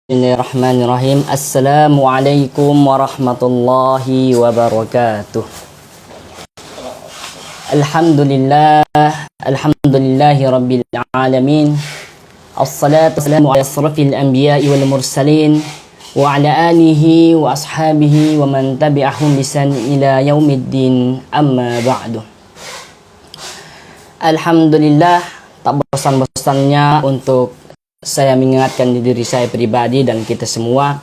Bismillahirrahmanirrahim. Assalamualaikum warahmatullahi wabarakatuh. Alhamdulillahi rabbil alamin. Assalatu wassalamu ala asrafil anbiya'i wal mursalin wa ala alihi wa ashabihi wa man tabi'ahum bisan ila yaumiddin, amma ba'du. Alhamdulillah, tak bosan-bosannya untuk saya mengingatkan diri saya pribadi dan kita semua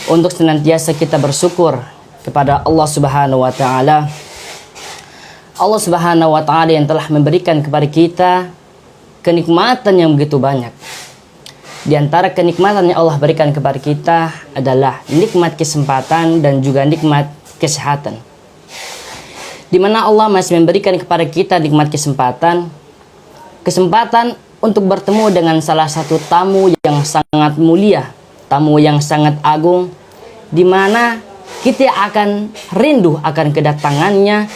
untuk senantiasa kita bersyukur kepada Allah Subhanahu wa taala. Allah Subhanahu wa taala yang telah memberikan kepada kita kenikmatan yang begitu banyak. Di antara kenikmatan yang Allah berikan kepada kita adalah nikmat kesempatan dan juga nikmat kesehatan. Di mana Allah masih memberikan kepada kita nikmat kesempatan untuk bertemu dengan salah satu tamu yang sangat mulia, tamu yang sangat agung, di mana kita akan rindu akan kedatangannya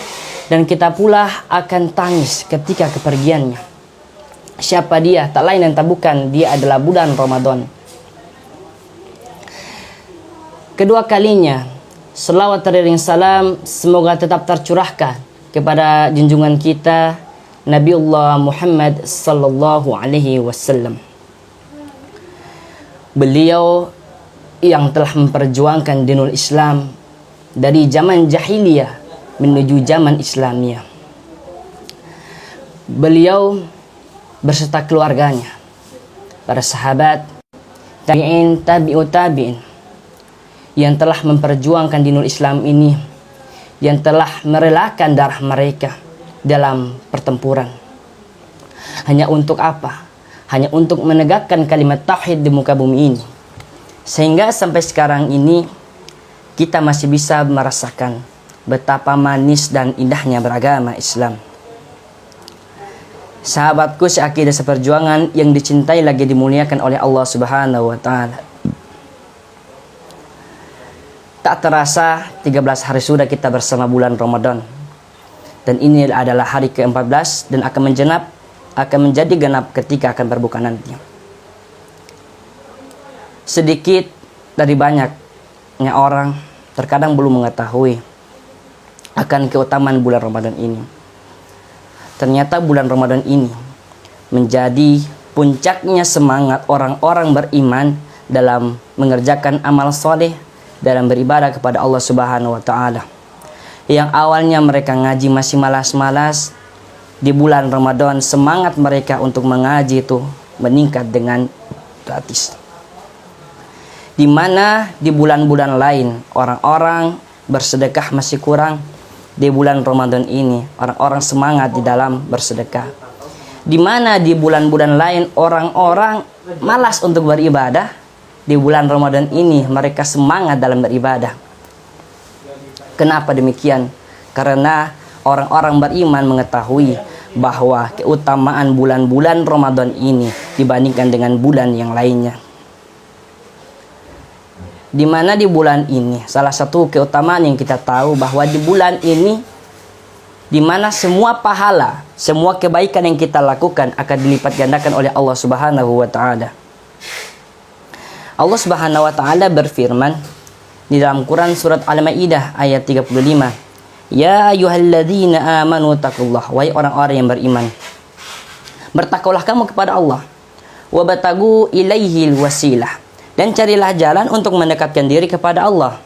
dan kita pula akan tangis ketika kepergiannya. Siapa dia? Tak lain dan tak bukan, dia adalah bulan Ramadan. Kedua kalinya, selawat teriring salam semoga tetap tercurahkan kepada junjungan kita Nabiullah Muhammad sallallahu alaihi wasallam. Beliau yang telah memperjuangkan dinul Islam dari zaman jahiliyah menuju zaman Islamiyah. Beliau berserta keluarganya, para sahabat, tabi'in, tabi'ut tabi'in yang telah memperjuangkan dinul Islam ini, yang telah merelakan darah mereka dalam pertempuran. Hanya untuk apa? Hanya untuk menegakkan kalimat tauhid di muka bumi ini. Sehingga sampai sekarang ini kita masih bisa merasakan betapa manis dan indahnya beragama Islam. Sahabatku seakidah seperjuangan yang dicintai lagi dimuliakan oleh Allah Subhanahu wa taala. Tak terasa 13 hari sudah kita bersama bulan Ramadan. Dan ini adalah hari ke-14 dan akan menjadi genap ketika akan berbuka nanti. Sedikit dari banyaknya orang terkadang belum mengetahui akan keutamaan bulan Ramadan ini. Ternyata bulan Ramadan ini menjadi puncaknya semangat orang-orang beriman dalam mengerjakan amal soleh, dalam beribadah kepada Allah Subhanahu wa taala. Yang awalnya mereka ngaji masih malas-malas, di bulan Ramadan semangat mereka untuk mengaji itu meningkat dengan gratis. Di mana di bulan-bulan lain orang-orang bersedekah masih kurang, di bulan Ramadan ini orang-orang semangat di dalam bersedekah. Di mana di bulan-bulan lain orang-orang malas untuk beribadah, di bulan Ramadan ini mereka semangat dalam beribadah. Kenapa demikian? Karena orang-orang beriman mengetahui bahwa keutamaan bulan-bulan Ramadan ini dibandingkan dengan bulan yang lainnya. Di mana di bulan ini salah satu keutamaan yang kita tahu bahwa di bulan ini di mana semua pahala, semua kebaikan yang kita lakukan akan dilipat gandakan oleh Allah Subhanahu wa taala. Allah Subhanahu wa taala berfirman di dalam Quran surat Al-Maidah ayat 35. Ya ayyuhalladzina amanu taqullah, wahai orang-orang yang beriman, bertakwalah kamu kepada Allah, wabtagu ilaihil wasilah, dan carilah jalan untuk mendekatkan diri kepada Allah.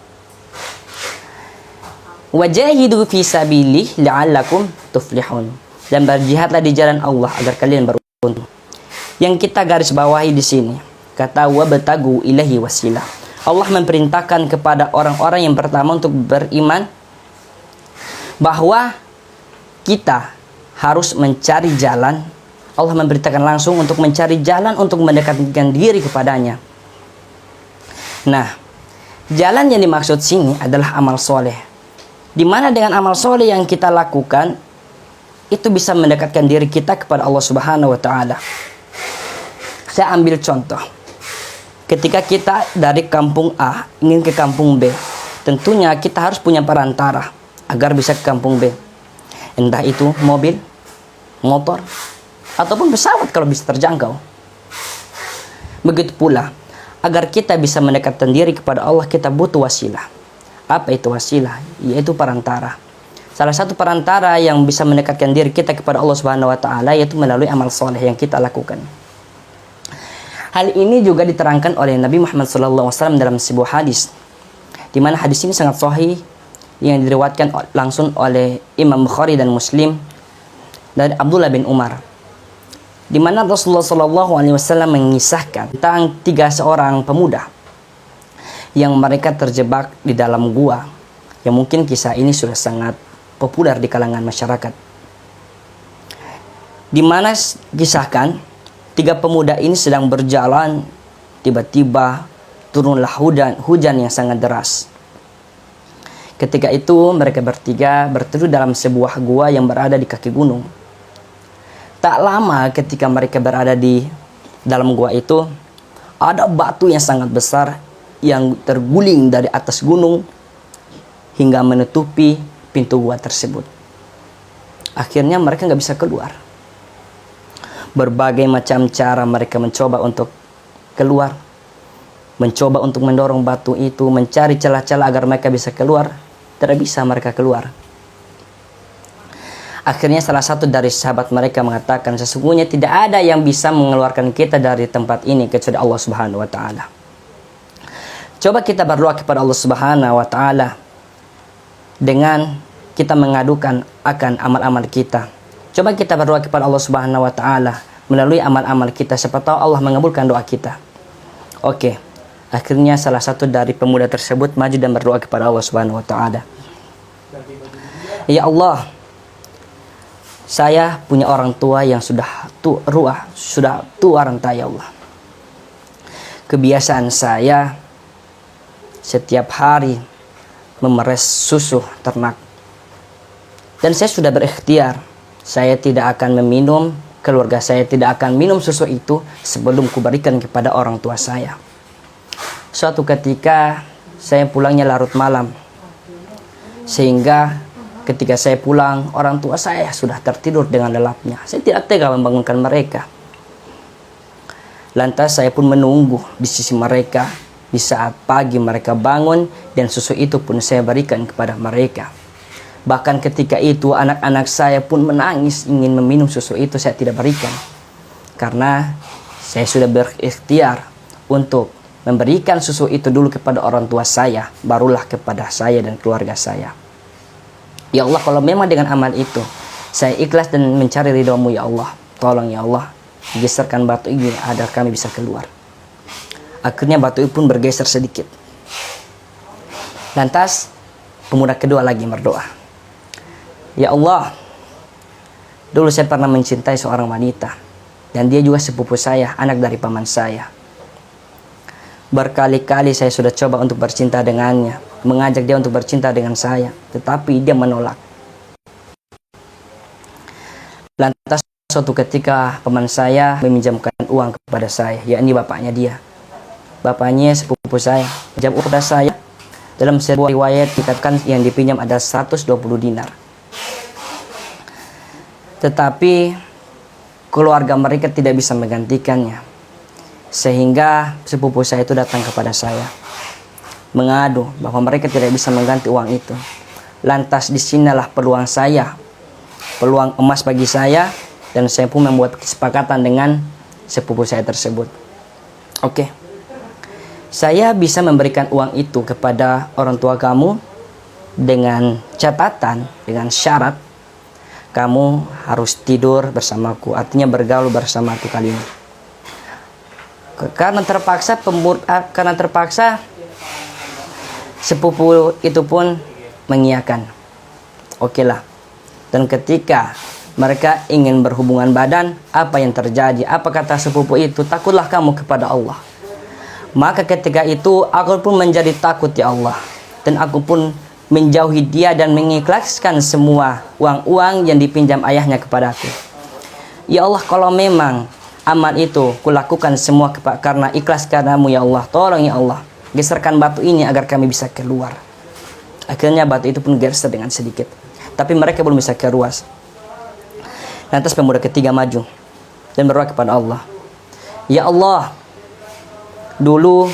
Wajahidu fi sabilihi la'allakum tuflihun, dan berjihadlah di jalan Allah agar kalian beruntung. Yang kita garis bawahi di sini kata wabtagu ilaihi wasilah. Allah memerintahkan kepada orang-orang yang pertama untuk beriman bahwa kita harus mencari jalan. Allah memberitakan langsung untuk mencari jalan untuk mendekatkan diri kepadanya. Nah, jalan yang dimaksud sini adalah amal soleh. Di mana dengan amal soleh yang kita lakukan itu bisa mendekatkan diri kita kepada Allah Subhanahu wa taala. Saya ambil contoh. Ketika kita dari kampung A ingin ke kampung B, tentunya kita harus punya perantara agar bisa ke kampung B. Entah itu mobil, motor, ataupun pesawat kalau bisa terjangkau. Begitu pula Agar kita bisa mendekatkan diri kepada Allah, kita butuh wasilah. Apa itu wasilah? Yaitu perantara. Salah satu perantara yang bisa mendekatkan diri kita kepada Allah Subhanahu wa taala yaitu melalui amal soleh yang kita lakukan. Hal ini juga diterangkan oleh Nabi Muhammad SAW dalam sebuah hadis, di mana hadis ini sangat sahih yang diriwayatkan langsung oleh Imam Bukhari dan Muslim dari Abdullah bin Umar, di mana Rasulullah SAW mengisahkan tentang 3 seorang pemuda yang mereka terjebak di dalam gua, yang mungkin kisah ini sudah sangat populer di kalangan masyarakat, di mana kisahkan 3 pemuda ini sedang berjalan, tiba-tiba turunlah hujan yang sangat deras. Ketika itu mereka bertiga berteduh dalam sebuah gua yang berada di kaki gunung. Tak lama ketika mereka berada di dalam gua itu, ada batu yang sangat besar yang terguling dari atas gunung hingga menutupi pintu gua tersebut. Akhirnya mereka nggak bisa keluar. Berbagai macam cara mereka mencoba untuk keluar, mencoba untuk mendorong batu itu, mencari celah-celah agar mereka bisa keluar. Tidak bisa mereka keluar. Akhirnya salah satu dari sahabat mereka mengatakan, sesungguhnya tidak ada yang bisa mengeluarkan kita dari tempat ini kecuali Allah Subhanahu wa taala. Coba kita berdoa kepada Allah Subhanahu wa taala dengan kita mengadukan akan amal-amal kita. Coba kita berdoa kepada Allah Subhanahu wa taala melalui amal-amal kita, siapa tahu Allah mengabulkan doa kita. Oke. Akhirnya salah satu dari pemuda tersebut maju dan berdoa kepada Allah Subhanahu wa taala. Ya Allah, saya punya orang tua yang sudah tua renta ya Allah. Kebiasaan saya setiap hari memeras susu ternak. Dan saya sudah berikhtiar, saya tidak akan meminum, keluarga saya tidak akan minum susu itu sebelum kuberikan kepada orang tua saya. Suatu ketika saya pulangnya larut malam, sehingga ketika saya pulang orang tua saya sudah tertidur dengan lelapnya. Saya tidak tega membangunkan mereka. Lantas saya pun menunggu di sisi mereka. Di saat pagi mereka bangun dan susu itu pun saya berikan kepada mereka. Bahkan ketika itu anak-anak saya pun menangis ingin meminum susu itu, saya tidak berikan. Karena saya sudah berikhtiar untuk memberikan susu itu dulu kepada orang tua saya, barulah kepada saya dan keluarga saya. Ya Allah, kalau memang dengan amal itu saya ikhlas dan mencari ridho-Mu ya Allah, tolong ya Allah, geserkan batu ini agar kami bisa keluar. Akhirnya batu itu pun bergeser sedikit. Lantas pemuda kedua lagi berdoa. Ya Allah, dulu saya pernah mencintai seorang wanita, dan dia juga sepupu saya, anak dari paman saya. Berkali-kali saya sudah coba untuk bercinta dengannya, mengajak dia untuk bercinta dengan saya, tetapi dia menolak. Lantas suatu ketika paman saya meminjamkan uang kepada saya, yakni bapaknya dia. Bapaknya sepupu saya, pinjam uang kepada saya. Dalam sebuah riwayat dikatakan yang dipinjam ada 120 dinar. Tetapi keluarga mereka tidak bisa menggantikannya. Sehingga sepupu saya itu datang kepada saya mengadu bahwa mereka tidak bisa mengganti uang itu. Lantas disinilah peluang saya, peluang emas bagi saya, dan saya pun membuat kesepakatan dengan sepupu saya tersebut. Oke, saya bisa memberikan uang itu kepada orang tua kamu dengan catatan, dengan syarat kamu harus tidur bersamaku, artinya bergaul bersamaku kali ini. Karena terpaksa sepupu itu pun mengiyakan. Oke lah. Dan ketika mereka ingin berhubungan badan, apa yang terjadi? Apa kata sepupu itu? Takutlah kamu kepada Allah. Maka ketika itu aku pun menjadi takut ya Allah, dan aku pun menjauhi dia dan mengikhlaskan semua uang-uang yang dipinjam ayahnya kepadaku. Ya Allah, kalau memang amal itu kulakukan semua karena ikhlas karenamu ya Allah, tolong ya Allah, geserkan batu ini agar kami bisa keluar. Akhirnya batu itu pun geser dengan sedikit, tapi mereka belum bisa keluar. Lantas pemuda ketiga maju dan berdoa kepada Allah. Ya Allah, Dulu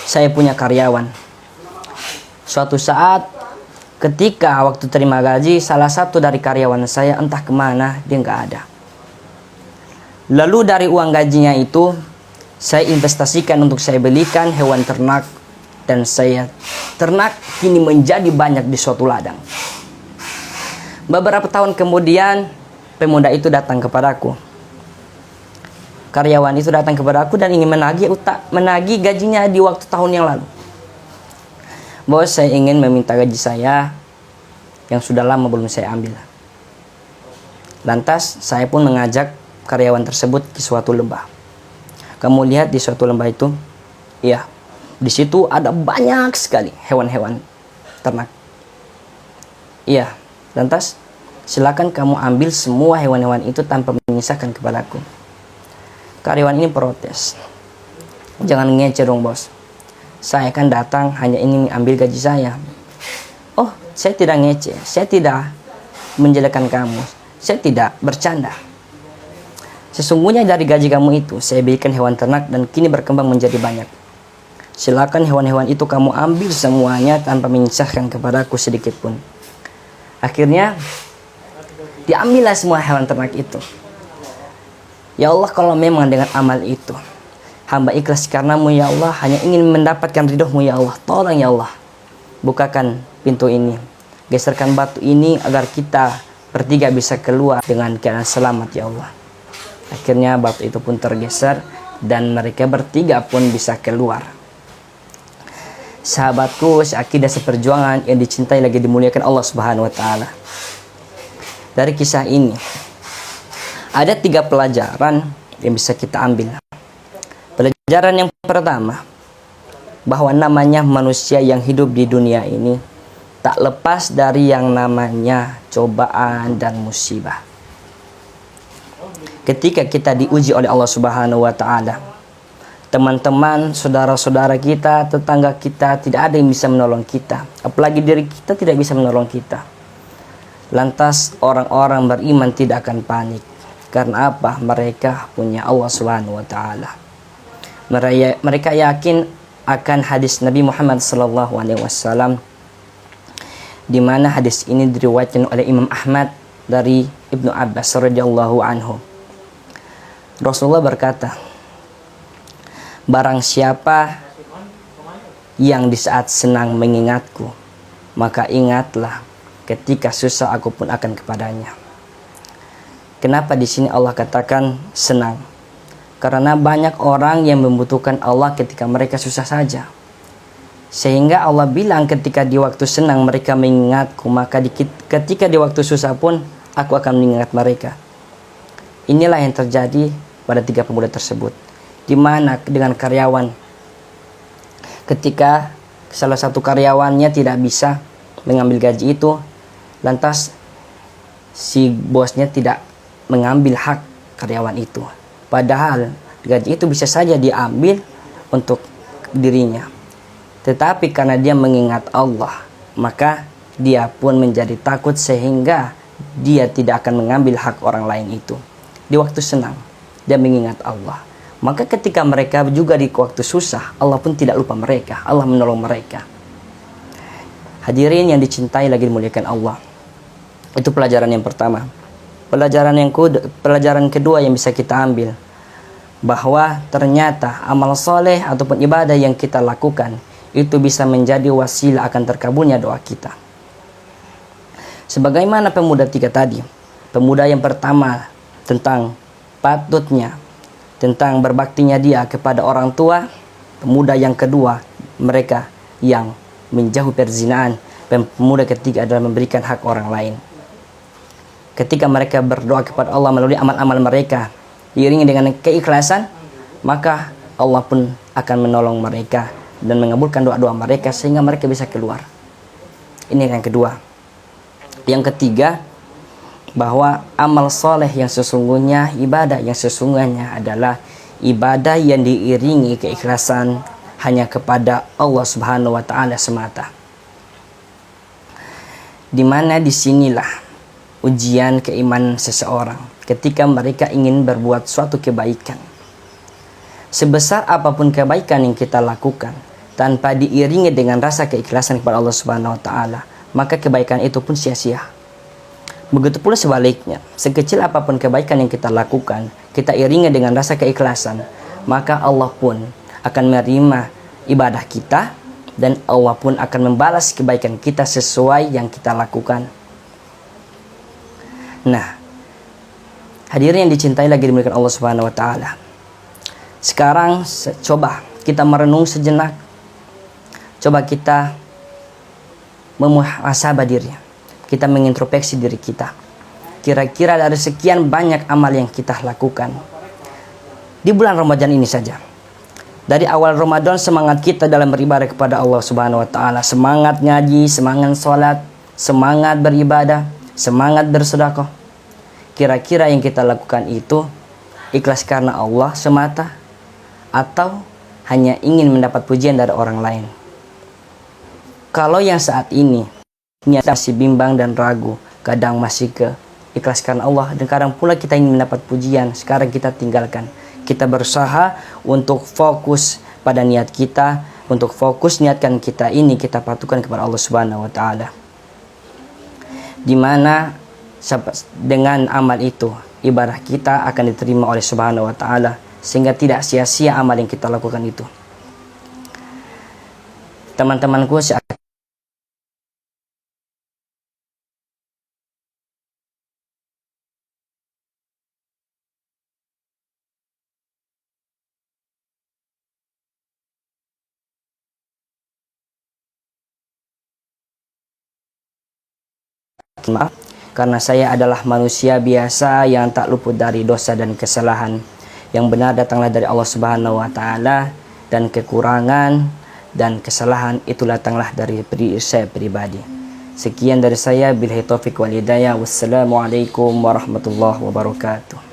saya punya karyawan. Suatu saat ketika waktu terima gaji, salah satu dari karyawan saya entah kemana, dia nggak ada. Lalu dari uang gajinya itu, saya investasikan untuk saya belikan hewan ternak. Dan saya ternak kini menjadi banyak di suatu ladang. Beberapa tahun kemudian, pemuda itu datang kepadaku. Karyawan itu datang kepadaku dan ingin menagih gajinya di waktu tahun yang lalu. Bos, saya ingin meminta gaji saya yang sudah lama belum saya ambil. Lantas saya pun mengajak karyawan tersebut ke suatu lembah. Kamu lihat di suatu lembah itu? Iya, di situ ada banyak sekali hewan-hewan ternak. Iya, lantas silakan kamu ambil semua hewan-hewan itu tanpa menyisakan kepadaku. Karyawan ini protes. Jangan ngece dong bos. Saya kan datang hanya ingin ambil gaji saya. Oh, saya tidak ngece. Saya tidak menjelekkan kamu. Saya tidak bercanda. Sesungguhnya dari gaji kamu itu, saya belikan hewan ternak dan kini berkembang menjadi banyak. Silakan hewan-hewan itu kamu ambil semuanya tanpa menyisakan kepadaku sedikit pun. Akhirnya, diambillah semua hewan ternak itu. Ya Allah, kalau memang dengan amal itu, hamba ikhlas karenamu ya Allah, hanya ingin mendapatkan ridhomu ya Allah. Tolong ya Allah, bukakan pintu ini. Geserkan batu ini agar kita bertiga bisa keluar dengan keadaan selamat ya Allah. Akhirnya batu itu pun tergeser dan mereka bertiga pun bisa keluar. Sahabatku, seakidah seperjuangan yang dicintai lagi dimuliakan Allah Subhanahu wa taala. Dari kisah ini ada 3 pelajaran yang bisa kita ambil. Pelajaran yang pertama, bahwa namanya manusia yang hidup di dunia ini tak lepas dari yang namanya cobaan dan musibah. Ketika kita diuji oleh Allah Subhanahu wa taala, teman-teman, saudara-saudara kita, tetangga kita, tidak ada yang bisa menolong kita. Apalagi diri kita tidak bisa menolong kita. Lantas orang-orang beriman tidak akan panik. Karena apa? Mereka punya Allah Subhanahu wa taala. Mereka yakin akan hadis Nabi Muhammad SAW, di mana hadis ini diriwayatkan oleh Imam Ahmad dari Ibnu Abbas radhiyallahu anhu. Rasulullah berkata, barang siapa yang di saat senang mengingatku, maka ingatlah ketika susah aku pun akan kepadanya. Kenapa di sini Allah katakan senang? Karena banyak orang yang membutuhkan Allah ketika mereka susah saja. Sehingga Allah bilang ketika di waktu senang mereka mengingatku, maka ketika di waktu susah pun aku akan mengingat mereka. Inilah yang terjadi pada 3 pemuda tersebut. Di mana dengan karyawan, ketika salah satu karyawannya tidak bisa mengambil gaji itu, lantas si bosnya tidak mengambil hak karyawan itu, padahal gaji itu bisa saja diambil untuk dirinya. Tetapi karena dia mengingat Allah, maka dia pun menjadi takut sehingga dia tidak akan mengambil hak orang lain itu. Di waktu senang dia mengingat Allah, maka ketika mereka juga di waktu susah, Allah pun tidak lupa mereka. Allah menolong mereka. Hadirin yang dicintai lagi dimuliakan Allah, itu pelajaran yang pertama. Pelajaran kedua yang bisa kita ambil, bahwa ternyata amal soleh ataupun ibadah yang kita lakukan itu bisa menjadi wasilah akan terkabulnya doa kita. Sebagaimana pemuda 3 tadi. Pemuda yang pertama tentang patutnya, tentang berbaktinya dia kepada orang tua. Pemuda yang kedua, mereka yang menjauhi perzinaan. Pemuda ketiga adalah memberikan hak orang lain. Ketika mereka berdoa kepada Allah melalui amal-amal mereka diiringi dengan keikhlasan, maka Allah pun akan menolong mereka dan mengabulkan doa-doa mereka sehingga mereka bisa keluar. Ini yang kedua. Yang ketiga, bahwa amal soleh yang sesungguhnya, ibadah yang sesungguhnya adalah ibadah yang diiringi keikhlasan hanya kepada Allah Subhanahu wa taala semata. Di mana disinilah ujian keimanan seseorang ketika mereka ingin berbuat suatu kebaikan. sebesar apapun kebaikan yang kita lakukan tanpa diiringi dengan rasa keikhlasan kepada Allah Subhanahu wa taala, maka kebaikan itu pun sia-sia. Begitu pula sebaliknya, sekecil apapun kebaikan yang kita lakukan, kita iringi dengan rasa keikhlasan, maka Allah pun akan menerima ibadah kita dan Allah pun akan membalas kebaikan kita sesuai yang kita lakukan. Nah, hadirin yang dicintai lagi dimuliakan Allah Subhanahu wa taala. Sekarang coba kita merenung sejenak. Coba kita memuhasabah diri. Kita mengintrospeksi diri kita. Kira-kira dari sekian banyak amal yang kita lakukan di bulan Ramadan ini saja. Dari awal Ramadan semangat kita dalam beribadah kepada Allah Subhanahu wa taala, semangat ngaji, semangat sholat, semangat beribadah, semangat bersedekah. Kira-kira yang kita lakukan itu ikhlas karena Allah semata atau hanya ingin mendapat pujian dari orang lain? Kalau yang saat ini niat masih bimbang dan ragu, kadang masih ke ikhlas karena Allah dan kadang pula kita ingin mendapat pujian, sekarang kita tinggalkan. Kita berusaha untuk fokus pada niat kita, untuk fokus niatkan kita ini kita patukan kepada Allah Subhanahu wa taala. Di mana dengan amal itu ibadah kita akan diterima oleh Subhanahu wa taala sehingga tidak sia-sia amal yang kita lakukan itu. Teman-temanku, maaf karena saya adalah manusia biasa yang tak luput dari dosa dan kesalahan. Yang benar datanglah dari Allah Subhanahu wa taala dan kekurangan dan kesalahan itu datanglah dari diri saya pribadi. Sekian dari saya, billahi taufik wal hidayah. Wassalamualaikum warahmatullahi wabarakatuh.